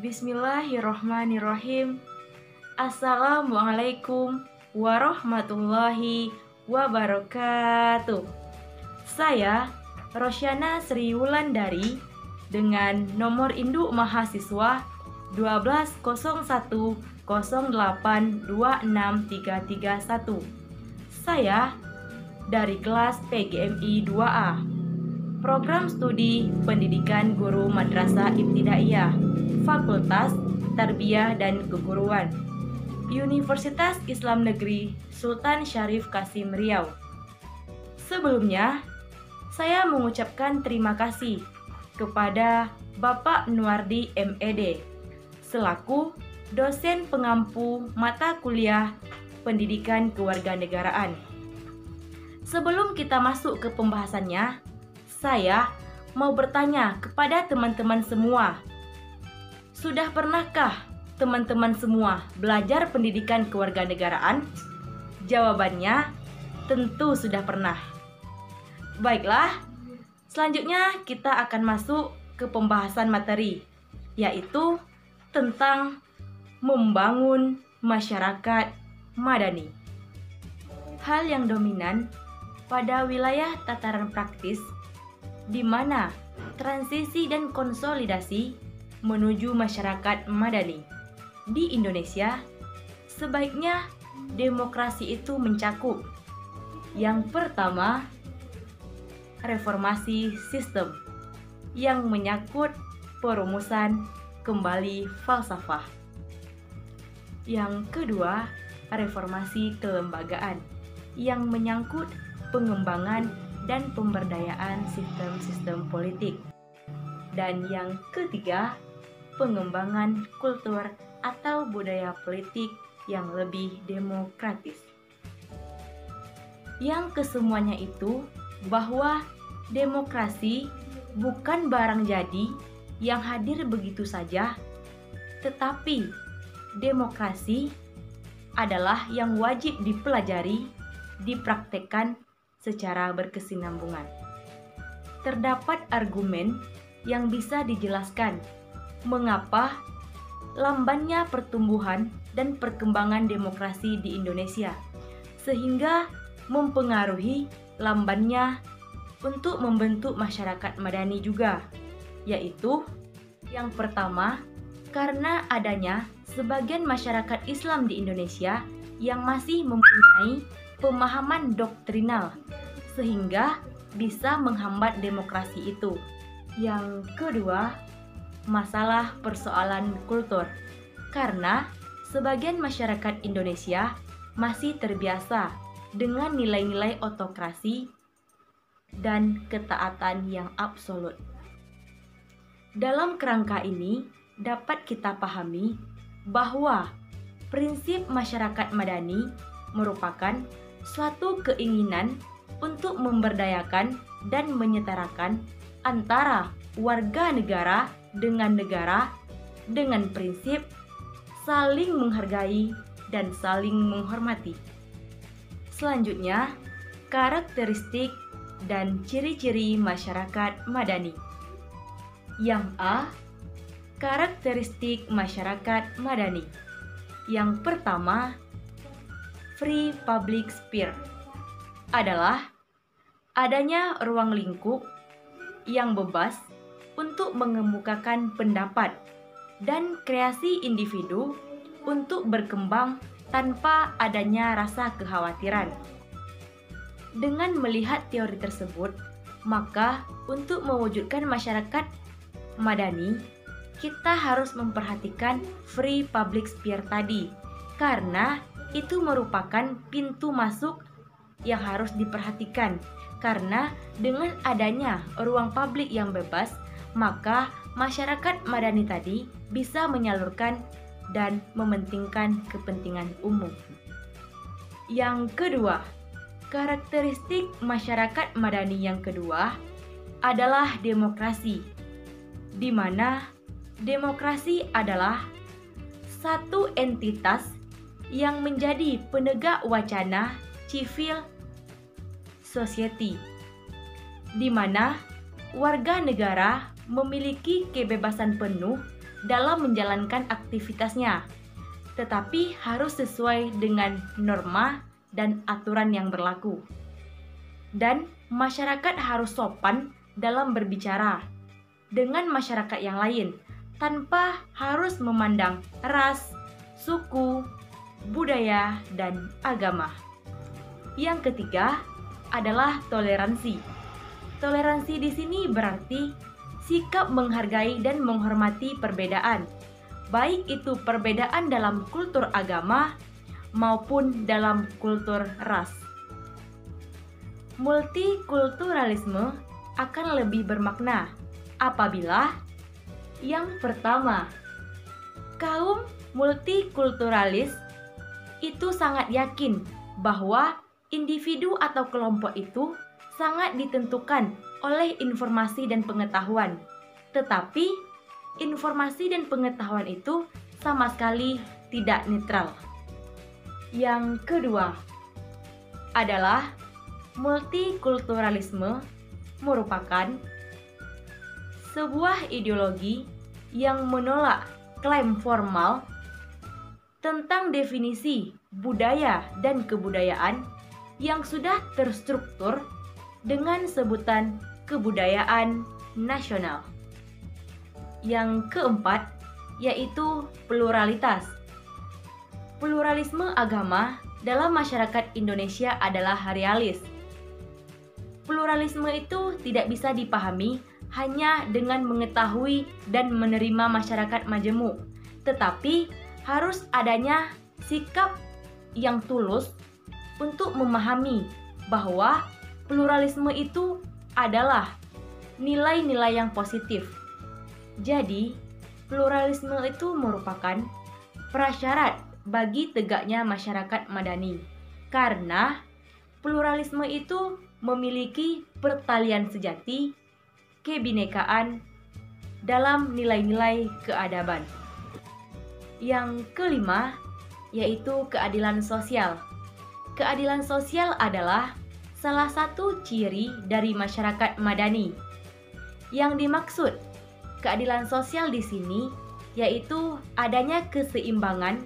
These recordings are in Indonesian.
Bismillahirrohmanirrohim. Assalamualaikum warahmatullahi wabarakatuh. Saya Rosyana Sri Wulandari dengan nomor induk mahasiswa 120108263331. Saya dari kelas PGMI 2A, Program Studi Pendidikan Guru Madrasah Ibtidaiyah, Fakultas Tarbiyah dan Keguruan, Universitas Islam Negeri Sultan Syarif Kasim Riau. Sebelumnya, saya mengucapkan terima kasih kepada Bapak Nuardi MED selaku dosen pengampu mata kuliah Pendidikan Kewarganegaraan. Sebelum kita masuk ke pembahasannya, saya mau bertanya kepada teman-teman semua. Sudah pernahkah teman-teman semua belajar pendidikan kewarganegaraan? Jawabannya tentu sudah pernah. Baiklah, selanjutnya kita akan masuk ke pembahasan materi, yaitu tentang membangun masyarakat madani. Hal yang dominan pada wilayah tataran praktis di mana transisi dan konsolidasi menuju masyarakat madani di Indonesia, sebaiknya demokrasi itu mencakup yang pertama, reformasi sistem yang menyangkut perumusan kembali falsafah. Yang kedua, reformasi kelembagaan yang menyangkut pengembangan dan pemberdayaan sistem-sistem politik. Dan yang ketiga, pengembangan kultur atau budaya politik yang lebih demokratis. Yang kesemuanya itu bahwa demokrasi bukan barang jadi yang hadir begitu saja, tetapi demokrasi adalah yang wajib dipelajari, dipraktekkan secara berkesinambungan. Terdapat argumen yang bisa dijelaskan mengapa lambannya pertumbuhan dan perkembangan demokrasi di Indonesia, sehingga mempengaruhi lambannya untuk membentuk masyarakat madani juga, yaitu yang pertama, karena adanya sebagian masyarakat Islam di Indonesia yang masih mempunyai pemahaman doktrinal, sehingga bisa menghambat demokrasi itu. Yang kedua, masalah persoalan kultur, karena sebagian masyarakat Indonesia masih terbiasa dengan nilai-nilai otokrasi dan ketaatan yang absolut. Dalam kerangka ini, dapat kita pahami bahwa prinsip masyarakat madani merupakan suatu keinginan untuk memberdayakan dan menyetarakan antara warga negara dengan prinsip saling menghargai dan saling menghormati. Selanjutnya, karakteristik dan ciri-ciri masyarakat madani. Yang A, karakteristik masyarakat madani. Yang pertama, free public sphere adalah adanya ruang lingkup yang bebas untuk mengemukakan pendapat dan kreasi individu untuk berkembang tanpa adanya rasa kekhawatiran. Dengan melihat teori tersebut, maka untuk mewujudkan masyarakat madani, kita harus memperhatikan free public sphere tadi, karena itu merupakan pintu masuk yang harus diperhatikan. Karena dengan adanya ruang publik yang bebas, maka masyarakat madani tadi bisa menyalurkan dan mementingkan kepentingan umum. Yang kedua, karakteristik masyarakat madani yang kedua adalah demokrasi, di mana demokrasi adalah satu entitas yang menjadi penegak wacana civil society, di mana warga negara memiliki kebebasan penuh dalam menjalankan aktivitasnya, tetapi harus sesuai dengan norma dan aturan yang berlaku. Dan masyarakat harus sopan dalam berbicara dengan masyarakat yang lain tanpa harus memandang ras, suku, budaya, dan agama. Yang ketiga adalah toleransi. Toleransi di sini berarti sikap menghargai dan menghormati perbedaan, baik itu perbedaan dalam kultur agama maupun dalam kultur ras. Multikulturalisme akan lebih bermakna apabila yang pertama, kaum multikulturalis itu sangat yakin bahwa individu atau kelompok itu sangat ditentukan oleh informasi dan pengetahuan. Tetapi informasi dan pengetahuan itu sama sekali tidak netral. Yang kedua adalah multikulturalisme merupakan sebuah ideologi yang menolak klaim formal tentang definisi budaya dan kebudayaan yang sudah terstruktur dengan sebutan kebudayaan nasional. Yang keempat yaitu pluralitas. Pluralisme agama dalam masyarakat Indonesia adalah realis. Pluralisme itu tidak bisa dipahami hanya dengan mengetahui dan menerima masyarakat majemuk, tetapi harus adanya sikap yang tulus untuk memahami bahwa pluralisme itu adalah nilai-nilai yang positif. Jadi, pluralisme itu merupakan prasyarat bagi tegaknya masyarakat madani, karena pluralisme itu memiliki pertalian sejati kebinekaan dalam nilai-nilai keadaban. Yang kelima yaitu keadilan sosial. Keadilan sosial adalah salah satu ciri dari masyarakat madani. Yang dimaksud keadilan sosial di sini yaitu adanya keseimbangan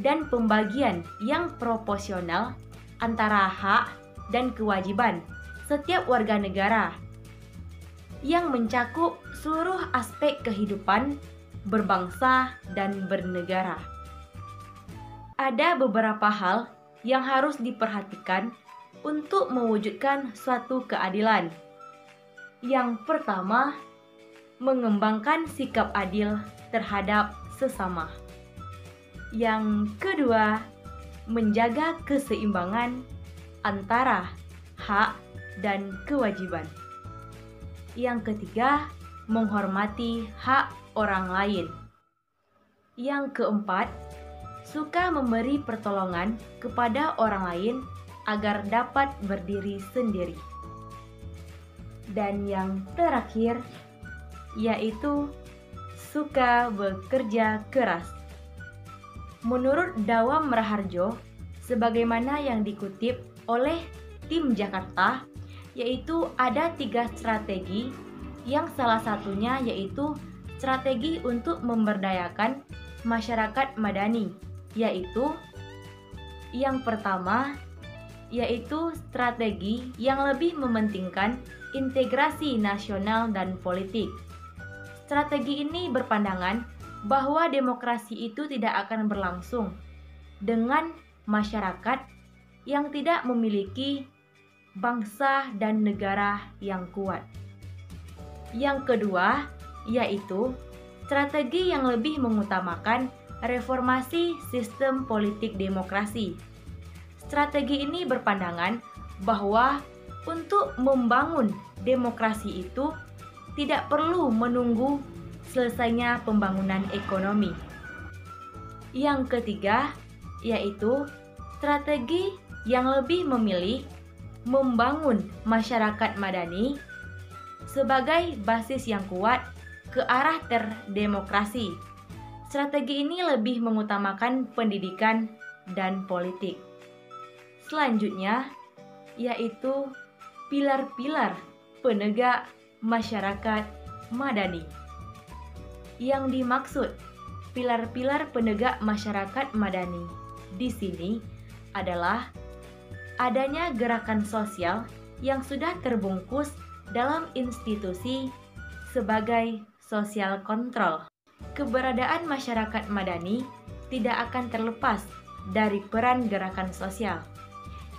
dan pembagian yang proporsional antara hak dan kewajiban setiap warga negara yang mencakup seluruh aspek kehidupan berbangsa dan bernegara. Ada beberapa hal yang harus diperhatikan untuk mewujudkan suatu keadilan. Yang pertama, mengembangkan sikap adil terhadap sesama. Yang kedua, menjaga keseimbangan antara hak dan kewajiban. Yang ketiga, menghormati hak orang lain. Yang keempat, suka memberi pertolongan kepada orang lain agar dapat berdiri sendiri. Dan yang terakhir, yaitu suka bekerja keras. Menurut Dawam Raharjo, sebagaimana yang dikutip oleh tim Jakarta, yaitu ada 3 strategi, yang salah satunya yaitu strategi untuk memberdayakan masyarakat madani, yaitu yang pertama, yaitu strategi yang lebih mementingkan integrasi nasional dan politik. Strategi ini berpandangan bahwa demokrasi itu tidak akan berlangsung dengan masyarakat yang tidak memiliki bangsa dan negara yang kuat. Yang kedua, yaitu strategi yang lebih mengutamakan reformasi sistem politik demokrasi. Strategi ini berpandangan bahwa untuk membangun demokrasi itu tidak perlu menunggu selesainya pembangunan ekonomi. Yang ketiga, yaitu strategi yang lebih memilih membangun masyarakat madani sebagai basis yang kuat ke arah terdemokrasi. Strategi ini lebih mengutamakan pendidikan dan politik. Selanjutnya, yaitu pilar-pilar penegak masyarakat madani. Yang dimaksud pilar-pilar penegak masyarakat madani di sini adalah adanya gerakan sosial yang sudah terbungkus dalam institusi sebagai social control. Keberadaan masyarakat madani tidak akan terlepas dari peran gerakan sosial.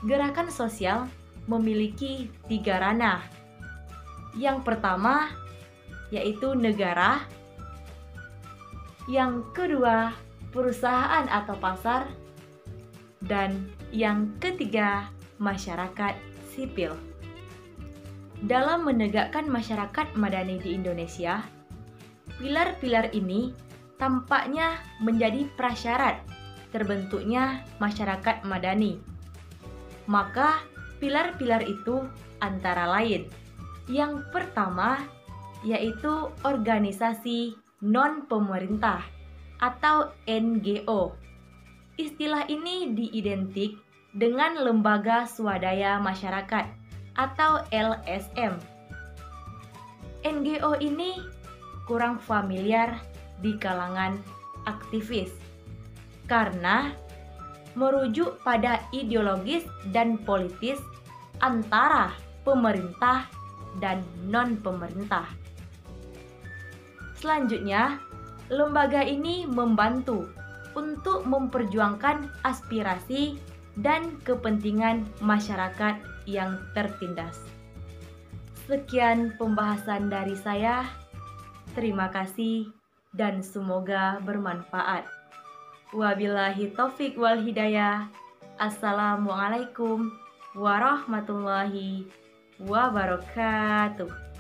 Gerakan sosial memiliki 3 ranah. Yang pertama yaitu negara, yang kedua perusahaan atau pasar, dan yang ketiga masyarakat sipil. Dalam menegakkan masyarakat madani di Indonesia, pilar-pilar ini tampaknya menjadi prasyarat terbentuknya masyarakat madani. Maka pilar-pilar itu antara lain. Yang pertama yaitu organisasi non-pemerintah atau NGO. Istilah ini diidentik dengan lembaga swadaya masyarakat atau LSM. NGO ini kurang familiar di kalangan aktivis karena merujuk pada ideologis dan politis antara pemerintah dan non-pemerintah. Selanjutnya, lembaga ini membantu untuk memperjuangkan aspirasi dan kepentingan masyarakat yang tertindas. Sekian pembahasan dari saya. Terima kasih dan semoga bermanfaat. Wabillahi taufik wal hidayah. Assalamualaikum warahmatullahi wabarakatuh.